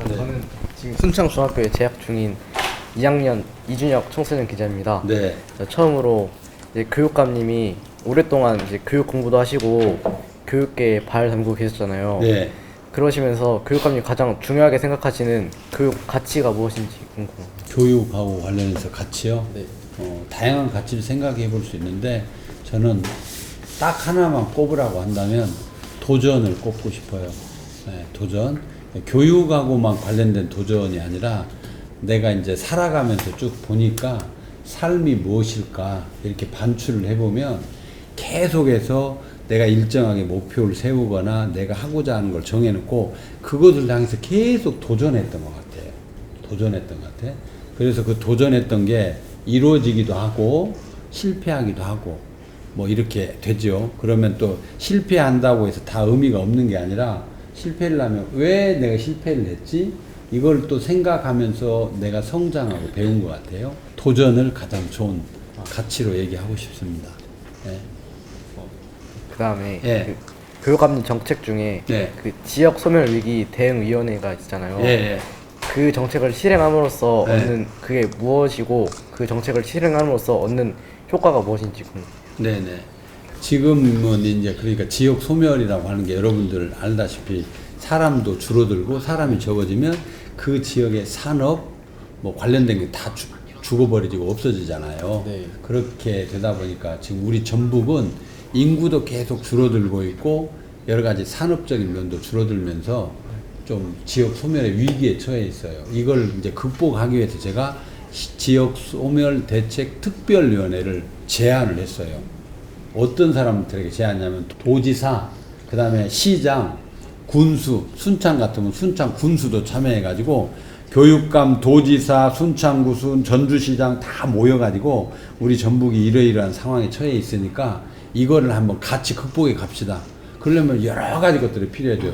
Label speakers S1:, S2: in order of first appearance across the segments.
S1: 저는 지금 순창중학교에 재학 중인 2학년 이준혁 청소년 기자입니다.
S2: 네.
S1: 처음으로 이제 교육감님이 오랫동안 이제 교육 공부도 하시고 교육계에 발 담그고 계셨잖아요.
S2: 네.
S1: 그러시면서 교육감님 가장 중요하게 생각하시는 교육 가치가 무엇인지 궁금합니다.
S2: 교육하고 관련해서 가치요?
S1: 네.
S2: 다양한 가치를 생각해 볼 수 있는데 저는 딱 하나만 꼽으라고 한다면 도전을 꼽고 싶어요. 네, 도전. 교육하고만 관련된 도전이 아니라 내가 이제 살아가면서 쭉 보니까 삶이 무엇일까 이렇게 반출을 해보면 계속해서 내가 일정하게 목표를 세우거나 내가 하고자 하는 걸 정해놓고 그것을 향해서 계속 도전했던 것 같아요. 도전했던 것 같아. 그래서 그 도전했던 게 이루어지기도 하고 실패하기도 하고 뭐 이렇게 되죠. 그러면 또 실패한다고 해서 다 의미가 없는 게 아니라 실패를 하면 왜 내가 실패를 했지? 이걸 또 생각하면서 내가 성장하고 배운 것 같아요. 도전을 가장 좋은 가치로 얘기하고 싶습니다. 네.
S1: 그 다음에
S2: 예.
S1: 그 교육감님 정책 중에
S2: 네.
S1: 그 지역 소멸 위기 대응위원회가 있잖아요.
S2: 예.
S1: 그 정책을 실행함으로써
S2: 네.
S1: 얻는 그게 무엇이고 그 정책을 실행함으로써 얻는 효과가 무엇인지 궁금합니다.
S2: 네네. 지금은 이제 그러니까 지역 소멸이라고 하는 게 여러분들 알다시피 사람도 줄어들고 사람이 적어지면 그 지역의 산업 뭐 관련된 게 다 죽어버리고 없어지잖아요.
S1: 네.
S2: 그렇게 되다 보니까 지금 우리 전북은 인구도 계속 줄어들고 있고 여러 가지 산업적인 면도 줄어들면서 좀 지역 소멸의 위기에 처해 있어요. 이걸 이제 극복하기 위해서 제가 지역 소멸 대책 특별위원회를 제안을 했어요. 어떤 사람들에게 제안하냐면 도지사, 그 다음에 시장, 군수, 순창 같으면 순창 군수도 참여해가지고 교육감, 도지사, 순창구수, 전주시장 다 모여가지고 우리 전북이 이러이러한 상황에 처해 있으니까 이거를 한번 같이 극복해 갑시다. 그러려면 여러 가지 것들이 필요하죠.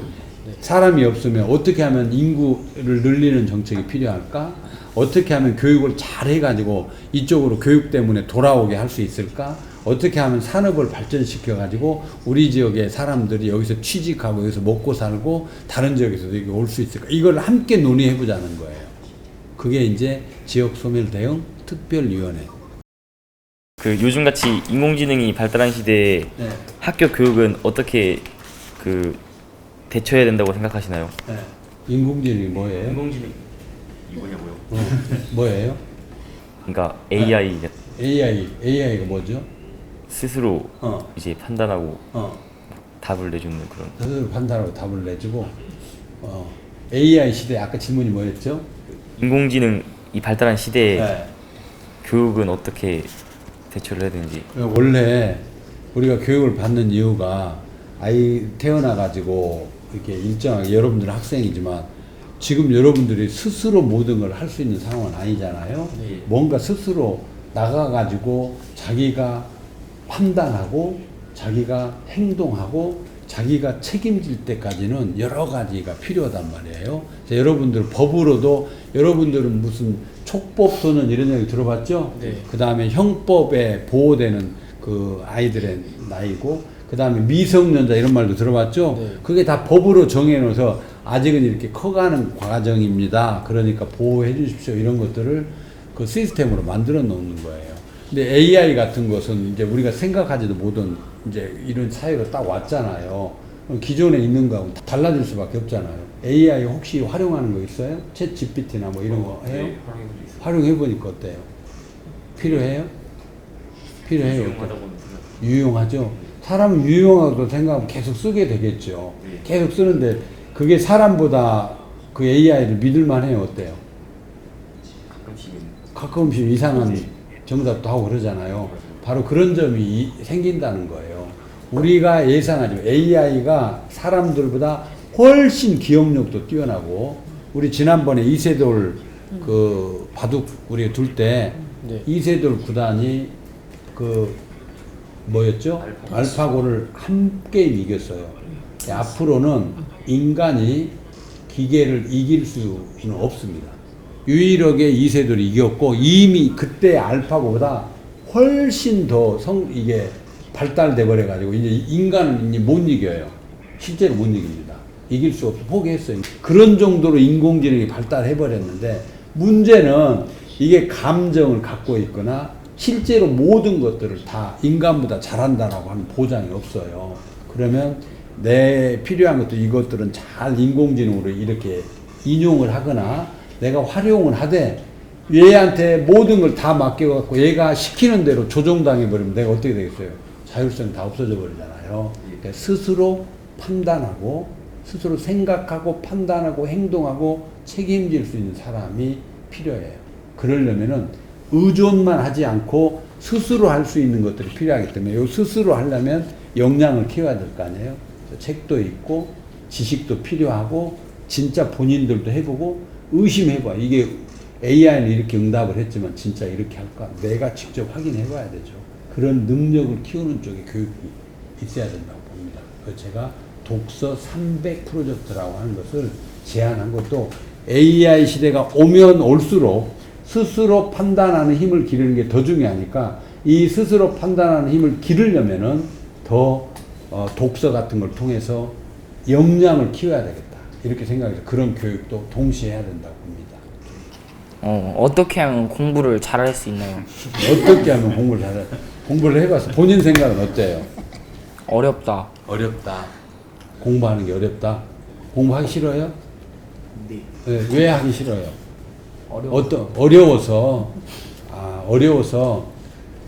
S2: 사람이 없으면 어떻게 하면 인구를 늘리는 정책이 필요할까? 어떻게 하면 교육을 잘 해가지고 이쪽으로 교육 때문에 돌아오게 할 수 있을까? 어떻게 하면 산업을 발전시켜가지고 우리 지역의 사람들이 여기서 취직하고 여기서 먹고 살고 다른 지역에서도 여기 올 수 있을까? 이걸 함께 논의해보자는 거예요. 그게 이제 지역소멸 대응 특별위원회.
S3: 그 요즘같이 인공지능이 발달한 시대에
S2: 네.
S3: 학교 교육은 어떻게 그 대처해야 된다고 생각하시나요?
S2: 네. 인공지능이 뭐예요?
S3: 인공지능이 뭐냐고요?
S2: 뭐예요?
S3: 그러니까 AI
S2: AI가 뭐죠?
S3: 스스로
S2: 어.
S3: 이제 판단하고
S2: 어.
S3: 답을 내주는 그런.
S2: 스스로 판단하고 답을 내주고 AI 시대 아까 질문이 뭐였죠?
S3: 인공지능이 발달한 시대에
S2: 네.
S3: 교육은 어떻게 대처를 해야 되는지.
S2: 원래 우리가 교육을 받는 이유가 아이 태어나가지고 이렇게 일정하게 여러분들은 학생이지만 지금 여러분들이 스스로 모든 걸 할 수 있는 상황은 아니잖아요.
S1: 네.
S2: 뭔가 스스로 나가가지고 자기가 판단하고 자기가 행동하고 자기가 책임질 때까지는 여러 가지가 필요하단 말이에요. 여러분들 법으로도 여러분들은 무슨 촉법소년 이런 얘기 들어봤죠?
S1: 네.
S2: 그 다음에 형법에 보호되는 그 아이들의 나이고 그 다음에 미성년자 이런 말도 들어봤죠?
S1: 네.
S2: 그게 다 법으로 정해놓아서 아직은 이렇게 커가는 과정입니다. 그러니까 보호해 주십시오. 이런 것들을 그 시스템으로 만들어 놓는 거예요. 근데 AI 같은 것은 이제 우리가 생각하지도 못한 이제 이런 사회로 딱 왔잖아요. 그럼 기존에 있는 거하고 달라질 수밖에 없잖아요. AI 혹시 활용하는 거 있어요? 챗 GPT나 뭐 이런 거 해요?
S1: 네,
S2: 활용해 보니까 어때요? 필요해요? 필요해요. 유용하죠? 사람은 유용하다고 생각하면 계속 쓰게 되겠죠. 계속 쓰는데 그게 사람보다 그 AI를 믿을만 해요. 어때요? 가끔씩 이상한 정답도 하고 그러잖아요. 바로 그런 점이 생긴다는 거예요. 우리가 예상하죠. AI가 사람들보다 훨씬 기억력도 뛰어나고 우리 지난번에 이세돌 그 바둑 우리가 둘 때
S1: 네.
S2: 이세돌 구단이 그 뭐였죠? 알파고를 한 게임 이겼어요. 앞으로는 인간이 기계를 이길 수는 없습니다. 유일하게 이세돌이 이겼고 이미 그때 알파고보다 훨씬 더 이게 발달돼 버려가지고 이제 인간은 이제 못 이겨요. 실제로 못 이깁니다. 이길 수 없어 포기했어요. 그런 정도로 인공지능이 발달해버렸는데 문제는 이게 감정을 갖고 있거나 실제로 모든 것들을 다 인간보다 잘한다라고 하는 보장이 없어요. 그러면 내 필요한 것도 이것들은 잘 인공지능으로 이렇게 인용을 하거나 내가 활용을 하되 얘한테 모든 걸 다 맡겨갖고 얘가 시키는 대로 조종당해버리면 내가 어떻게 되겠어요? 자율성이 다 없어져 버리잖아요. 그러니까 스스로 판단하고 스스로 생각하고 판단하고 행동하고 책임질 수 있는 사람이 필요해요. 그러려면은 의존만 하지 않고 스스로 할 수 있는 것들이 필요하기 때문에 이 스스로 하려면 역량을 키워야 될 거 아니에요. 책도 있고 지식도 필요하고 진짜 본인들도 해보고 의심해봐. 이게 AI는 이렇게 응답을 했지만 진짜 이렇게 할까? 내가 직접 확인해봐야 되죠. 그런 능력을 키우는 쪽에 교육이 있어야 된다고 봅니다. 그래서 제가 독서 300 프로젝트라고 하는 것을 제안한 것도 AI 시대가 오면 올수록 스스로 판단하는 힘을 기르는 게 더 중요하니까 이 스스로 판단하는 힘을 기르려면은 더 독서 같은 걸 통해서 역량을 키워야 되겠다. 이렇게 생각해서 그런 교육도 동시에 해야 된다고 봅니다.
S4: 어떻게 하면 공부를 잘할 수 있나요?
S2: 어떻게 하면 공부를 해봐서 본인 생각은 어때요?
S4: 어렵다.
S2: 어렵다. 공부하는 게 어렵다. 공부하기 싫어요? 네. 왜 하기 싫어요? 어려워서. 어려워서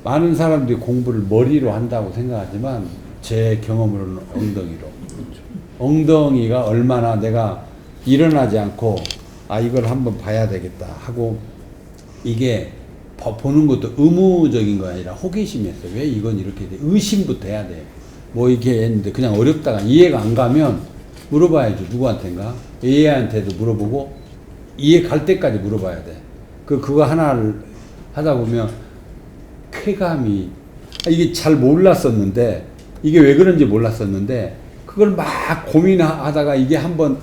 S2: 많은 사람들이 공부를 머리로 한다고 생각하지만 제 경험으로는 엉덩이로. 엉덩이가 얼마나 내가 일어나지 않고 이걸 한번 봐야 되겠다 하고 이게 보는 것도 의무적인 거 아니라 호기심이었어요. 왜 이건 이렇게 돼? 의심부터 해야 돼. 뭐 이렇게 했는데 그냥 어렵다가 이해가 안 가면 물어봐야죠. 누구한테인가? AI한테도 물어보고 이해 갈 때까지 물어봐야 돼. 그거 하나를 하다 보면 쾌감이 이게 잘 몰랐었는데 이게 왜 그런지 몰랐었는데 그걸 막 고민하다가 이게 한번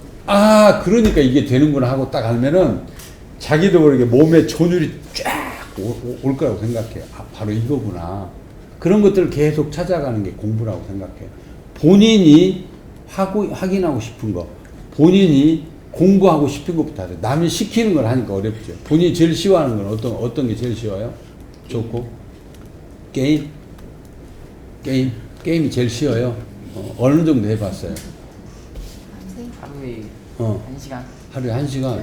S2: 그러니까 이게 되는구나 하고 딱 알면은 자기도 모르게 몸에 전율이 쫙 올 거라고 생각해요. 바로 이거구나. 그런 것들을 계속 찾아가는 게 공부라고 생각해요. 본인이 확인하고 싶은 거, 본인이 공부하고 싶은 것부터 하세요. 남이 시키는 걸 하니까 어렵죠. 본인이 제일 싫어하는 건 어떤 게 제일 쉬워요? 좋고? 게임이 제일 쉬워요. 어느 정도 해봤어요?
S4: 하루에
S2: 어.
S4: 1시간?
S2: 하루에 1시간?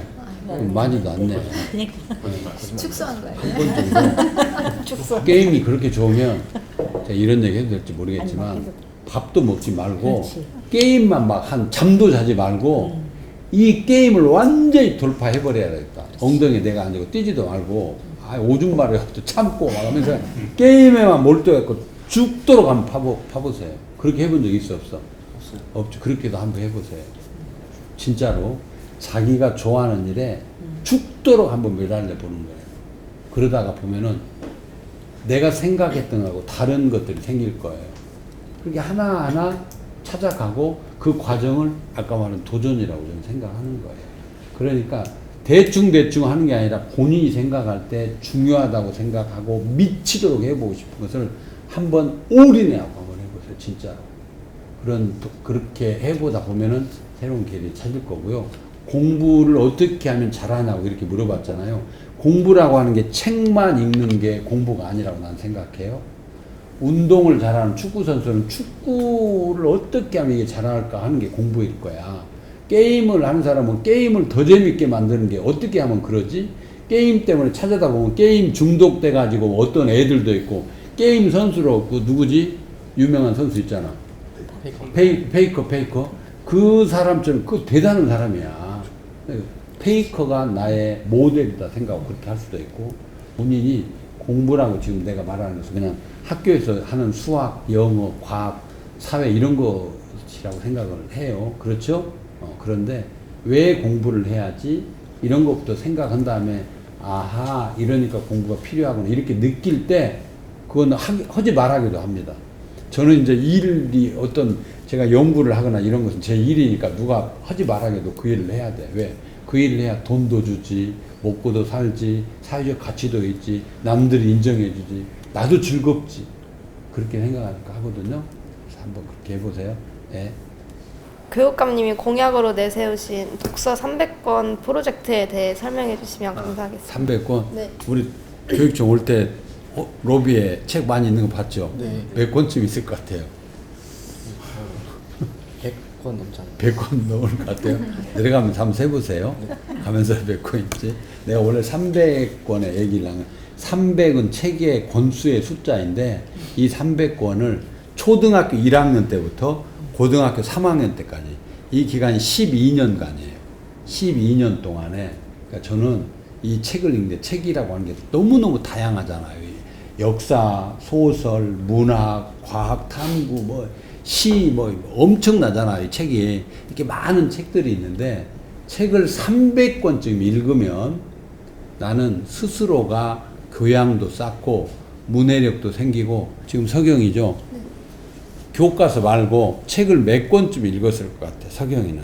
S2: 많이도 안 내.
S5: 축소한 거예요.
S2: 한 정도. 게임이 그렇게 좋으면 제가 이런 얘기 해도 될지 모르겠지만 밥도 먹지 말고 게임만 막 잠도 자지 말고 이 게임을 완전히 돌파해버려야 되겠다. 엉덩이에 내가 앉고 뛰지도 말고 오줌 마려워 참고 막 하면서 게임에만 몰두해갖고 죽도록 한번 파보세요. 그렇게 해본 적 있어 없어? 없죠. 그렇게도 한번 해보세요. 진짜로 자기가 좋아하는 일에 죽도록 한번 매달려 보는 거예요. 그러다가 보면은 내가 생각했던 거하고 다른 것들이 생길 거예요. 그렇게 하나하나 찾아가고 그 과정을 아까 말한 도전이라고 저는 생각하는 거예요. 그러니까 대충 하는 게 아니라 본인이 생각할 때 중요하다고 생각하고 미치도록 해보고 싶은 것을 한번 올인해하고 한번 해보세요. 진짜로. 그렇게 해보다 보면은 새로운 길을 찾을 거고요. 공부를 어떻게 하면 잘하냐고 이렇게 물어봤잖아요. 공부라고 하는 게 책만 읽는 게 공부가 아니라고 난 생각해요. 운동을 잘하는 축구 선수는 축구를 어떻게 하면 이게 잘할까 하는 게 공부일 거야. 게임을 하는 사람은 게임을 더 재밌게 만드는 게 어떻게 하면 그러지? 게임 때문에 찾아다 보면 게임 중독돼 가지고 어떤 애들도 있고 게임 선수로 그 누구지? 유명한 선수 있잖아. 페이커. 그 사람처럼 그 대단한 사람이야. 페이커가 나의 모델이다 생각하고 그렇게 할 수도 있고 본인이 공부라고 지금 내가 말하는 것은 그냥 학교에서 하는 수학, 영어, 과학, 사회 이런 것이라고 생각을 해요. 그렇죠? 그런데 왜 공부를 해야지? 이런 것부터 생각한 다음에 이러니까 공부가 필요하구나 이렇게 느낄 때 그건 하지 말하기도 합니다. 저는 이제 일이 제가 연구를 하거나 이런 것은 제 일이니까 누가 하지 말하게도 그 일을 해야 돼. 왜? 그 일을 해야 돈도 주지, 먹고도 살지, 사회적 가치도 있지, 남들이 인정해 주지, 나도 즐겁지. 그렇게 생각하니까 하거든요. 그래서 한번 그렇게 해보세요. 예.
S6: 교육감님이 공약으로 내세우신 독서 300권 프로젝트에 대해 설명해 주시면 감사하겠습니다.
S2: 300권?
S6: 네.
S2: 우리 교육청 올 때 로비에 책 많이 있는 거 봤죠?
S1: 네.
S2: 몇 권쯤 있을 것 같아요?
S1: 100권 넘지 않나요?
S2: 100권 넘을 것 같아요. 내려가면 한번 세보세요. 가면서 몇 권인지. 내가 원래 300권의 얘기를 하면 300은 책의 권수의 숫자인데 이 300권을 초등학교 1학년 때부터 고등학교 3학년 때까지 이 기간이 12년간이에요. 12년 동안에 그러니까 저는 이 책을 읽는데 책이라고 하는 게 너무너무 다양하잖아요. 역사, 소설, 문학, 과학, 탐구, 뭐 시, 뭐 엄청나잖아요. 이 책이 이렇게 많은 책들이 있는데 책을 300권쯤 읽으면 나는 스스로가 교양도 쌓고 문해력도 생기고 지금 서경이죠.
S6: 네.
S2: 교과서 말고 책을 몇 권쯤 읽었을 것 같아. 서경이는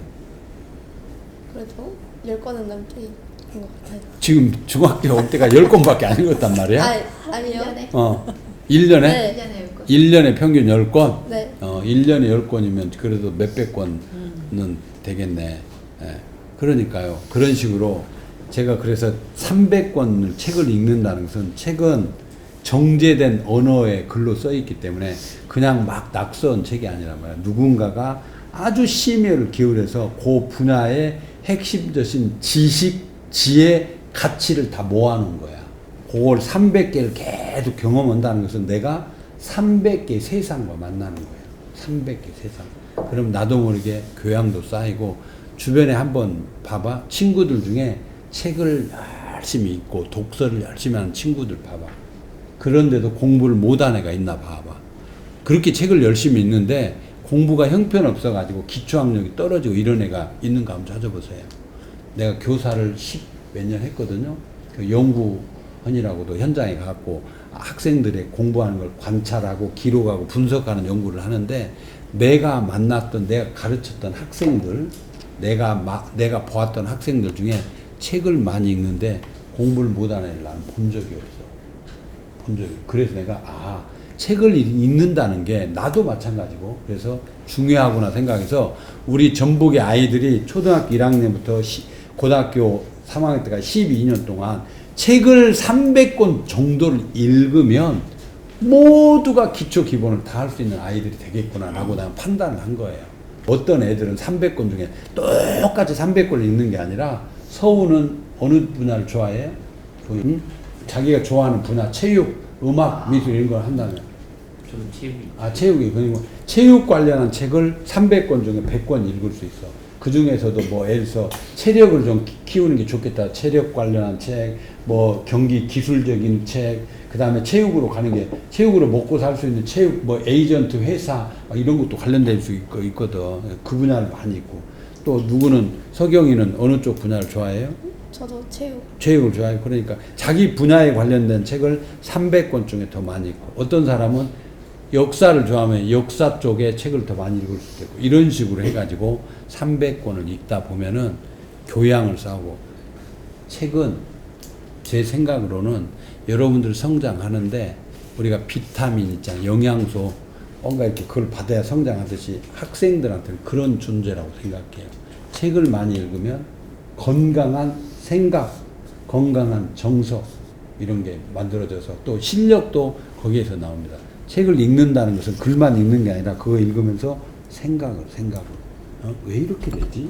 S6: 그래도 10권은 넘게 읽은 것 같아요.
S2: 지금 중학교 올 때가 10권밖에 안 읽었단 말이야.
S6: 아니요.
S2: 1년에?
S6: 네.
S2: 1년에 평균 10권?
S6: 네.
S2: 1년에 10권이면 그래도 몇백 권은 되겠네. 예. 그러니까요. 그런 식으로 제가 그래서 300권을 책을 읽는다는 것은 책은 정제된 언어의 글로 써 있기 때문에 그냥 막 낙서한 책이 아니란 말이야. 누군가가 아주 심혈을 기울여서 그 분야의 핵심적인 지식, 지혜, 가치를 다 모아놓은 거야. 그걸 300개를 계속 경험한다는 것은 내가 300개 세상과 만나는 거예요. 300개 세상. 그럼 나도 모르게 교양도 쌓이고 주변에 한번 봐봐. 친구들 중에 책을 열심히 읽고 독서를 열심히 하는 친구들 봐봐. 그런데도 공부를 못한 애가 있나 봐봐. 그렇게 책을 열심히 읽는데 공부가 형편없어가지고 기초학력이 떨어지고 이런 애가 있는가 한번 찾아보세요. 내가 교사를 10몇 년 했거든요. 그 연구원이라고도 현장에 가고 학생들의 공부하는 걸 관찰하고 기록하고 분석하는 연구를 하는데 내가 만났던 내가 가르쳤던 학생들 내가 보았던 학생들 중에 책을 많이 읽는데 공부를 못하는 애를 나는 본 적이 없어. 그래서 내가 책을 읽는다는 게 나도 마찬가지고 그래서 중요하구나 생각해서 우리 전북의 아이들이 초등학교 1학년부터 고등학교 3학년 때까지 12년 동안 책을 300권 정도를 읽으면 모두가 기초 기본을 다 할 수 있는 아이들이 되겠구나라고 나는 판단을 한 거예요. 어떤 애들은 300권 중에 똑같이 300권을 읽는 게 아니라 서우는 어느 분야를 좋아해요? 자기가 좋아하는 분야, 체육, 음악, 미술 이런 걸 한다면
S3: 저는 체육이.
S2: 체육이. 그리고 체육 관련한 책을 300권 중에 100권 읽을 수 있어. 그 중에서도 뭐 예를 들어서 체력을 좀 키우는 게 좋겠다. 체력 관련한 책, 뭐 경기 기술적인 책, 그 다음에 체육으로 가는 게 체육으로 먹고 살 수 있는 체육, 뭐 에이전트 회사 이런 것도 관련될 수 있거든. 그 분야를 많이 있고 또 누구는 서경이는 어느 쪽 분야를 좋아해요?
S6: 저도 체육.
S2: 체육을 좋아해요. 그러니까 자기 분야에 관련된 책을 300권 중에 더 많이 읽고 어떤 사람은 역사를 좋아하면 역사 쪽에 책을 더 많이 읽을 수도 있고 이런 식으로 해가지고 300권을 읽다 보면은 교양을 쌓고 책은 제 생각으로는 여러분들 성장하는데 우리가 비타민 있잖아요. 영양소 뭔가 이렇게 그걸 받아야 성장하듯이 학생들한테는 그런 존재라고 생각해요. 책을 많이 읽으면 건강한 생각, 건강한 정서 이런 게 만들어져서 또 실력도 거기에서 나옵니다. 책을 읽는다는 것은 글만 읽는 게 아니라 그거 읽으면서 생각을 왜 이렇게 되지?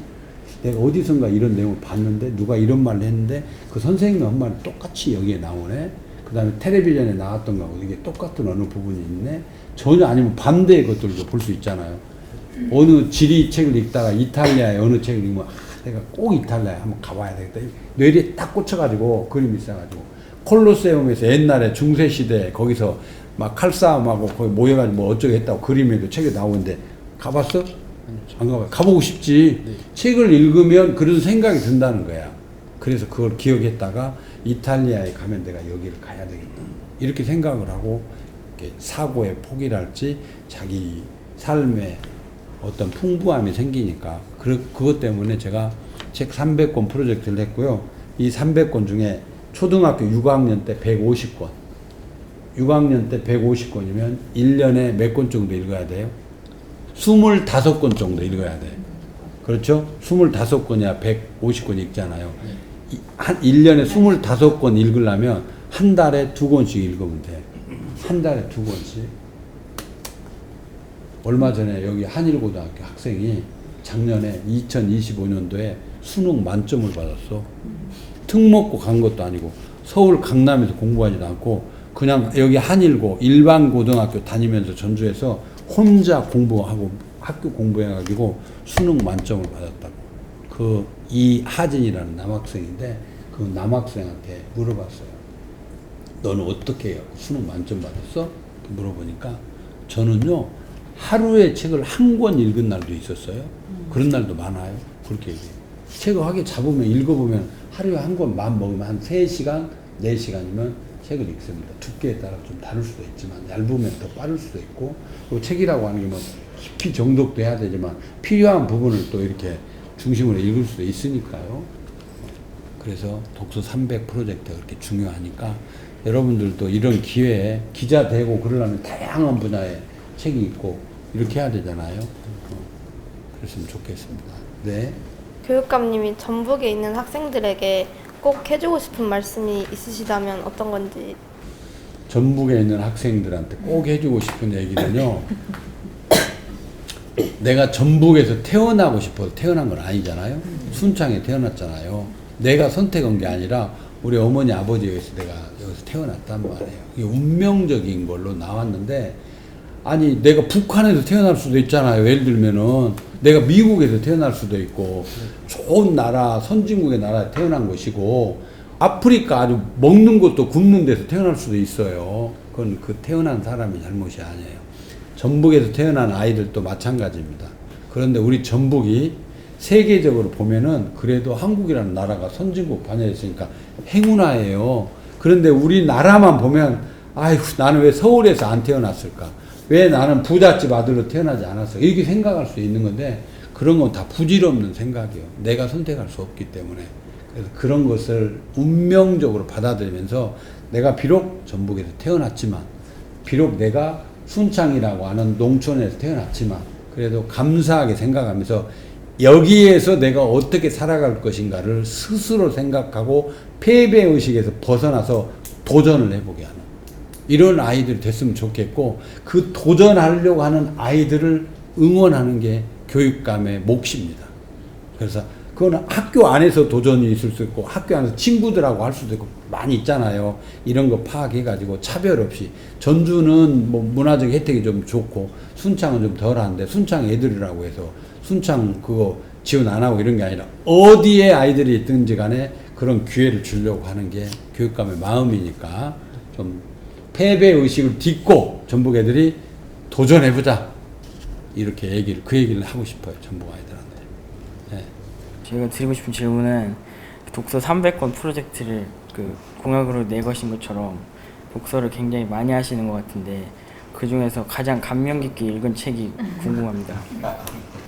S2: 내가 어디선가 이런 내용을 봤는데 누가 이런 말을 했는데 그 선생님이 한 말이 똑같이 여기에 나오네. 그 다음에 텔레비전에 나왔던 거하고 이게 똑같은 어느 부분이 있네. 전혀 아니면 반대의 것들도 볼 수 있잖아요. 어느 지리 책을 읽다가 이탈리아의 어느 책을 읽으면 내가 꼭 이탈리아에 한번 가봐야 되겠다. 뇌리에 딱 꽂혀가지고 그림이 있어가지고 콜로세움에서 옛날에 중세시대 거기서 막 칼싸움하고 거기 모여가지고 뭐 어쩌고 했다고 그림에도 책에 나오는데 가봤어? 안 가봐. 가보고 싶지. 네. 책을 읽으면 그런 생각이 든다는 거야. 그래서 그걸 기억했다가 이탈리아에 가면 내가 여기를 가야 되겠다. 이렇게 생각을 하고 이렇게 사고의 폭이랄지 자기 삶에 어떤 풍부함이 생기니까 그것 때문에 제가 책 300권 프로젝트를 했고요. 이 300권 중에 초등학교 6학년 때 150권 6학년 때 150권이면 1년에 몇 권 정도 읽어야 돼요? 25권 정도 읽어야 돼. 그렇죠? 25권이야 150권 읽잖아요. 한 1년에 25권 읽으려면 한 달에 2권씩 읽으면 돼. 한 달에 2권씩. 얼마 전에 여기 한일고등학교 학생이 작년에 2025년도에 수능 만점을 받았어. 특 먹고 간 것도 아니고 서울 강남에서 공부하지도 않고 그냥 여기 한일고 일반 고등학교 다니면서 전주에서 혼자 공부하고 학교 공부해가지고 수능 만점을 받았다고. 그 이하진이라는 남학생인데 그 남학생한테 물어봤어요. 너는 어떻게 해요? 수능 만점 받았어? 물어보니까 저는요 하루에 책을 한 권 읽은 날도 있었어요. 그런 날도 많아요. 그렇게 얘기해요. 책을 하게 잡으면 읽어보면 하루에 한 권 마음 먹으면 한 3시간, 4시간이면 책을 읽습니다. 두께에 따라 좀 다를 수도 있지만 얇으면 더 빠를 수도 있고 또 책이라고 하는 게 뭐 깊이 정독도 해야 되지만 필요한 부분을 또 이렇게 중심으로 읽을 수도 있으니까요. 그래서 독서 300 프로젝트가 그렇게 중요하니까 여러분들도 이런 기회에 기자 되고 그러려면 다양한 분야의 책이 있고 이렇게 해야 되잖아요. 그랬으면 좋겠습니다. 네.
S6: 교육감님이 전북에 있는 학생들에게 꼭 해주고 싶은 말씀이 있으시다면 어떤 건지.
S2: 전북에 있는 학생들한테 꼭 해주고 싶은 얘기는요. 내가 전북에서 태어나고 싶어서 태어난 건 아니잖아요. 순창에 태어났잖아요. 내가 선택한 게 아니라 우리 어머니 아버지에 의해서 내가 여기서 태어났단 말이에요. 이게 운명적인 걸로 나왔는데 아니 내가 북한에서 태어날 수도 있잖아요. 예를 들면은 내가 미국에서 태어날 수도 있고 좋은 나라 선진국의 나라에 태어난 것이고 아프리카 아주 먹는 것도 굶는 데서 태어날 수도 있어요. 그건 그 태어난 사람의 잘못이 아니에요. 전북에서 태어난 아이들도 마찬가지입니다. 그런데 우리 전북이 세계적으로 보면은 그래도 한국이라는 나라가 선진국 반열에 있으니까 행운아예요. 그런데 우리나라만 보면 아이고 나는 왜 서울에서 안 태어났을까? 왜 나는 부잣집 아들로 태어나지 않았어? 이렇게 생각할 수 있는 건데 그런 건 다 부질없는 생각이에요. 내가 선택할 수 없기 때문에. 그래서 그런 것을 운명적으로 받아들이면서 내가 비록 전북에서 태어났지만 비록 내가 순창이라고 하는 농촌에서 태어났지만 그래도 감사하게 생각하면서 여기에서 내가 어떻게 살아갈 것인가를 스스로 생각하고 패배의식에서 벗어나서 도전을 해보게 하는 이런 아이들이 됐으면 좋겠고 그 도전하려고 하는 아이들을 응원하는 게 교육감의 몫입니다. 그래서 그건 학교 안에서 도전이 있을 수 있고 학교 안에서 친구들하고 할 수도 있고 많이 있잖아요. 이런 거 파악해가지고 차별 없이 전주는 뭐 문화적 혜택이 좀 좋고 순창은 좀 덜한데 순창 애들이라고 해서 순창 그거 지원 안 하고 이런 게 아니라 어디에 아이들이 있든지 간에 그런 기회를 주려고 하는 게 교육감의 마음이니까 좀 패배의식을 딛고 전북 애들이 도전해보자 이렇게 그 얘기를 하고 싶어요. 전북 아이들한테. 네.
S4: 제가 드리고 싶은 질문은 독서 300권 프로젝트를 그 공약으로 내거신 것처럼 독서를 굉장히 많이 하시는 것 같은데 그 중에서 가장 감명 깊게 읽은 책이 궁금합니다.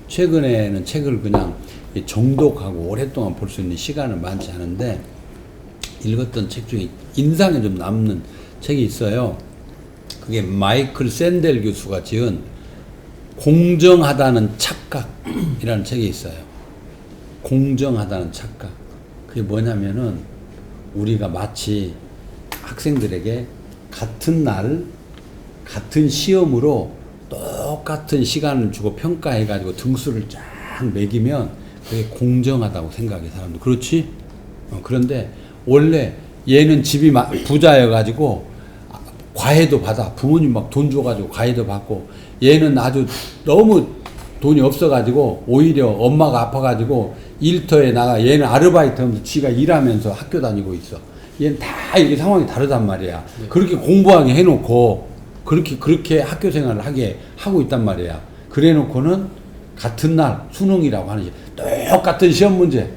S2: 최근에는 책을 그냥 정독하고 오랫동안 볼 수 있는 시간은 많지 않은데 읽었던 책 중에 인상에 좀 남는 책이 있어요. 그게 마이클 샌델 교수가 지은 공정하다는 착각이라는 책이 있어요. 공정하다는 착각. 그게 뭐냐면은 우리가 마치 학생들에게 같은 날 같은 시험으로 똑같은 시간을 주고 평가해가지고 등수를 쫙 매기면 그게 공정하다고 생각해 사람들. 그렇지? 그런데 원래 얘는 집이 부자여가지고 과외도 받아. 부모님 막 돈 줘가지고 과외도 받고 얘는 아주 너무 돈이 없어가지고 오히려 엄마가 아파가지고 일터에 나가. 얘는 아르바이트 하면서 지가 일하면서 학교 다니고 있어. 얘는 다 이게 상황이 다르단 말이야. 네. 그렇게 공부하게 해놓고 그렇게 학교 생활을 하게 하고 있단 말이야. 그래 놓고는 같은 날 수능이라고 하는 똑같은 시험 문제,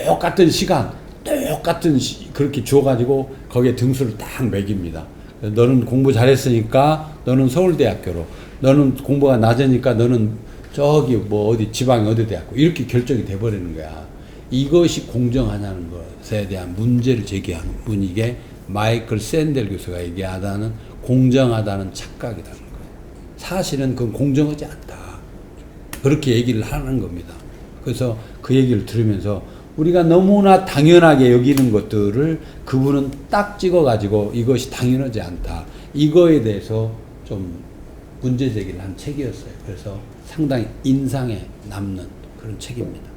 S2: 똑같은 시간, 똑같은 그렇게 줘가지고 거기에 등수를 딱 매깁니다. 너는 공부 잘했으니까 너는 서울대학교로, 너는 공부가 낮으니까 너는 저기 뭐 어디 지방의 어디 대학교 이렇게 결정이 돼버리는 거야. 이것이 공정하냐는 것에 대한 문제를 제기하는 분이 이게 마이클 샌델 교수가 얘기하다는 공정하다는 착각이라는 거예요. 사실은 그건 공정하지 않다. 그렇게 얘기를 하는 겁니다. 그래서 그 얘기를 들으면서 우리가 너무나 당연하게 여기는 것들을 그분은 딱 찍어가지고 이것이 당연하지 않다. 이거에 대해서 좀 문제 제기를 한 책이었어요. 그래서 상당히 인상에 남는 그런 책입니다.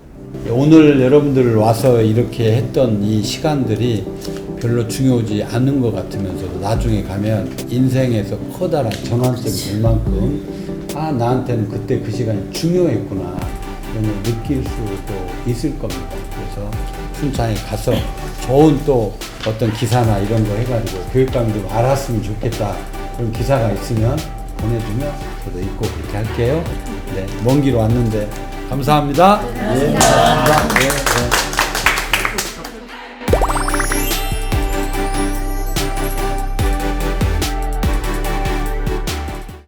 S2: 오늘 여러분들 와서 이렇게 했던 이 시간들이 별로 중요하지 않은 것 같으면서도 나중에 가면 인생에서 커다란 전환점이 될 만큼 아 나한테는 그때 그 시간이 중요했구나 이런 걸 느낄 수도 있을 겁니다. 그래서 순창에 가서 좋은 또 어떤 기사나 이런 거 해가지고 교육감이 좀 알았으면 좋겠다 그런 기사가 있으면 보내주면 저도 읽고 그렇게 할게요. 네, 먼 길 왔는데 감사합니다. 네, 감사합니다. 네, 네.